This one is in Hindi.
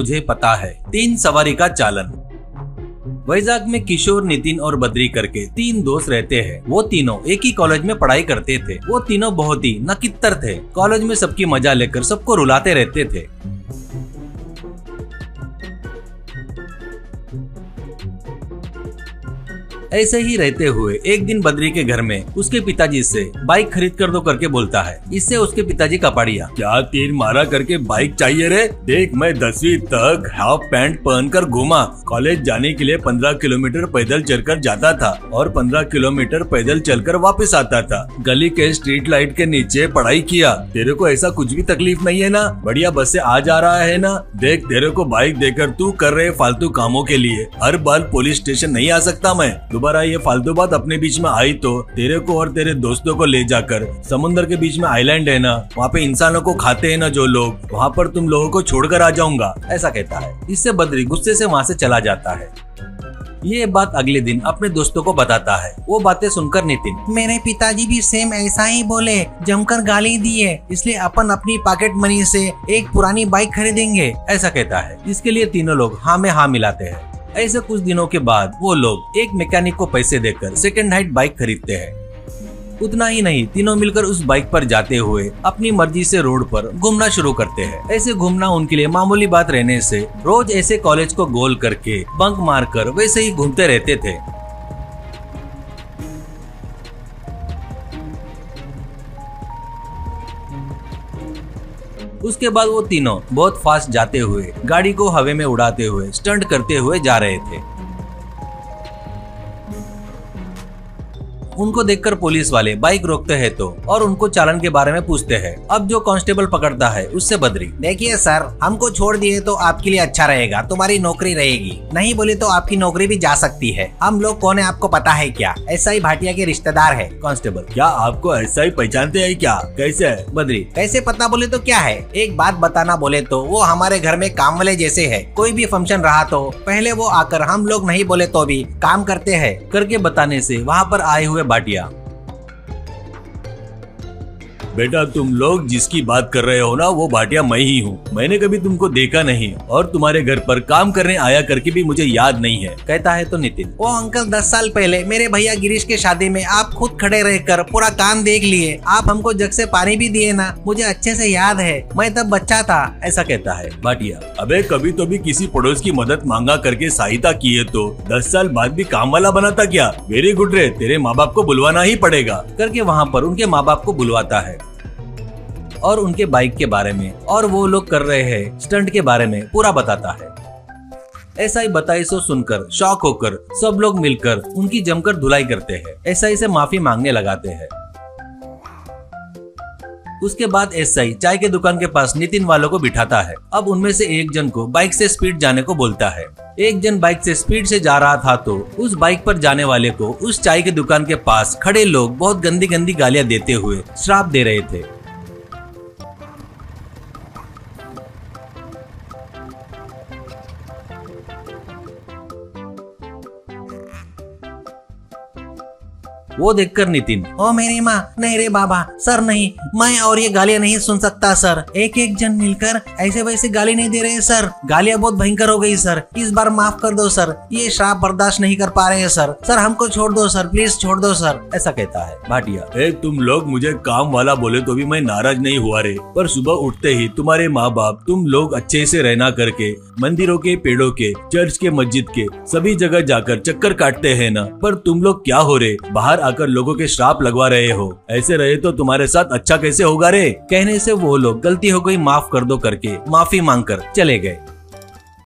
मुझे पता है। 3 सवारी का चालन। वैजाग में किशोर, नितिन और बद्री करके 3 दोस्त रहते हैं। वो तीनों एक ही कॉलेज में पढ़ाई करते थे। वो तीनों बहुत ही नकित्तर थे। कॉलेज में सबकी मजा लेकर सबको रुलाते रहते थे। ऐसे ही रहते हुए एक दिन बद्री के घर में उसके पिताजी से बाइक खरीद कर दो करके बोलता है। इससे उसके पिताजी कपाड़िया, क्या तीर मारा करके बाइक चाहिए रे? देख, मैं 10वीं तक हाफ पैंट पहनकर घूमा। कॉलेज जाने के लिए 15 किलोमीटर पैदल चलकर जाता था और 15 किलोमीटर पैदल चलकर वापस आता था। गली के स्ट्रीट लाइट के नीचे पढ़ाई किया। तेरे को ऐसा कुछ भी तकलीफ नहीं है ना? बढ़िया बस से आ जा रहा है ना? देख, तेरे को बाइक देकर तू कर रहे फालतू कामों के लिए हर बार पुलिस स्टेशन नहीं आ सकता मैं। दोबारा ये फालतू बात अपने बीच में आई तो तेरे को और तेरे दोस्तों को ले जाकर समुद्र के बीच में आइलैंड है ना, वहाँ पे इंसानों को खाते हैं ना जो लोग, वहाँ पर तुम लोगों को छोड़कर आ जाऊंगा, ऐसा कहता है। इससे बद्री गुस्से से वहाँ से चला जाता है। ये बात अगले दिन अपने दोस्तों को बताता है। वो बातें सुनकर नितिन, मेरे पिताजी भी सेम ऐसा ही बोले, जमकर गाली दिए, इसलिए अपन अपनी पॉकेट मनी से एक पुरानी बाइक खरीदेंगे, ऐसा कहता है। इसके लिए तीनों लोग हाँ में हाँ मिलाते हैं। ऐसे कुछ दिनों के बाद वो लोग एक मैकेनिक को पैसे देकर सेकंड हैंड बाइक खरीदते हैं। उतना ही नहीं, तीनों मिलकर उस बाइक पर जाते हुए अपनी मर्जी से रोड पर घूमना शुरू करते हैं। ऐसे घूमना उनके लिए मामूली बात रहने से रोज ऐसे कॉलेज को गोल करके बंक मारकर वैसे ही घूमते रहते थे। उसके बाद वो तीनों बहुत फास्ट जाते हुए गाड़ी को हवा में उड़ाते हुए स्टंट करते हुए जा रहे थे। उनको देखकर पुलिस वाले बाइक रोकते हैं तो और उनको चालान के बारे में पूछते हैं। अब जो कांस्टेबल पकड़ता है उससे बद्री, देखिए सर, हमको छोड़ दिए तो आपके लिए अच्छा रहेगा, तुम्हारी नौकरी रहेगी, नहीं बोले तो आपकी नौकरी भी जा सकती है। हम लोग कौन है आपको पता है क्या? SI भाटिया के रिश्तेदार है। कांस्टेबल, क्या आपको SI पहचानते हैं क्या? कैसे? बद्री, कैसे पता बोले तो क्या है, एक बात बताना बोले तो वो हमारे घर में काम वाले जैसे है। कोई भी फंक्शन रहा तो पहले वो आकर हम लोग नहीं बोले तो भी काम करते हैं करके बताने से वहाँ पर आए हुए भाटिया, बेटा तुम लोग जिसकी बात कर रहे हो ना वो भाटिया मैं ही हूँ। मैंने कभी तुमको देखा नहीं और तुम्हारे घर पर काम करने आया करके भी मुझे याद नहीं है, कहता है तो नितिन, वो अंकल 10 साल पहले मेरे भैया गिरीश के शादी में आप खुद खड़े रहकर पूरा काम देख लिए, आप हमको जग से पानी भी दिए ना, मुझे अच्छे से याद है, मैं तब बच्चा था, ऐसा कहता है भाटिया। अबे कभी तो भी किसी पड़ोस की मदद मांगा करके सहायता किए तो 10 साल बाद भी काम वाला बनाता क्या? वेरी गुड रे, तेरे माँ बाप को बुलवाना ही पड़ेगा, करके वहाँ पर उनके माँ बाप को बुलवाता है और उनके बाइक के बारे में और वो लोग कर रहे हैं स्टंट के बारे में पूरा बताता है। ऐसा ही बताई सो सुनकर शॉक होकर सब लोग मिलकर उनकी जमकर धुलाई करते हैं। एसआई से माफी मांगने लगाते हैं। उसके बाद एसआई चाय के दुकान के पास नितिन वालों को बिठाता है। अब उनमें से एक जन को बाइक से स्पीड जाने को बोलता है। एक जन बाइक से स्पीड से जा रहा था तो उस बाइक पर जाने वाले को उस चाय के दुकान के पास खड़े लोग बहुत गंदी गंदी गालियां देते हुए श्राप दे रहे थे। वो देखकर नितिन, ओ मेरी माँ, नहीं रे बाबा, सर नहीं, मैं और ये गालियां नहीं सुन सकता सर। एक एक जन मिलकर ऐसे वैसे गाली नहीं दे रहे सर, गालियां बहुत भयंकर हो गई सर, इस बार माफ कर दो सर, ये श्राप बर्दाश्त नहीं कर पा रहे हैं सर, सर हमको छोड़ दो सर, प्लीज छोड़ दो सर, ऐसा कहता है भाटिया। तुम लोग मुझे काम वाला बोले तो भी मैं नाराज नहीं हुआ रे, पर सुबह उठते ही तुम्हारे माँ बाप तुम लोग अच्छे से रहना करके मंदिरों के, पेड़ों के, चर्च के, मस्जिद के सभी जगह जाकर चक्कर काटते हैं ना, पर तुम लोग क्या हो रे, बाहर आकर लोगों के श्राप लगवा रहे हो। ऐसे रहे तो तुम्हारे साथ अच्छा कैसे होगा रे। कहने से वो लोग गलती हो गई माफ कर दो करके माफी मांगकर चले गए।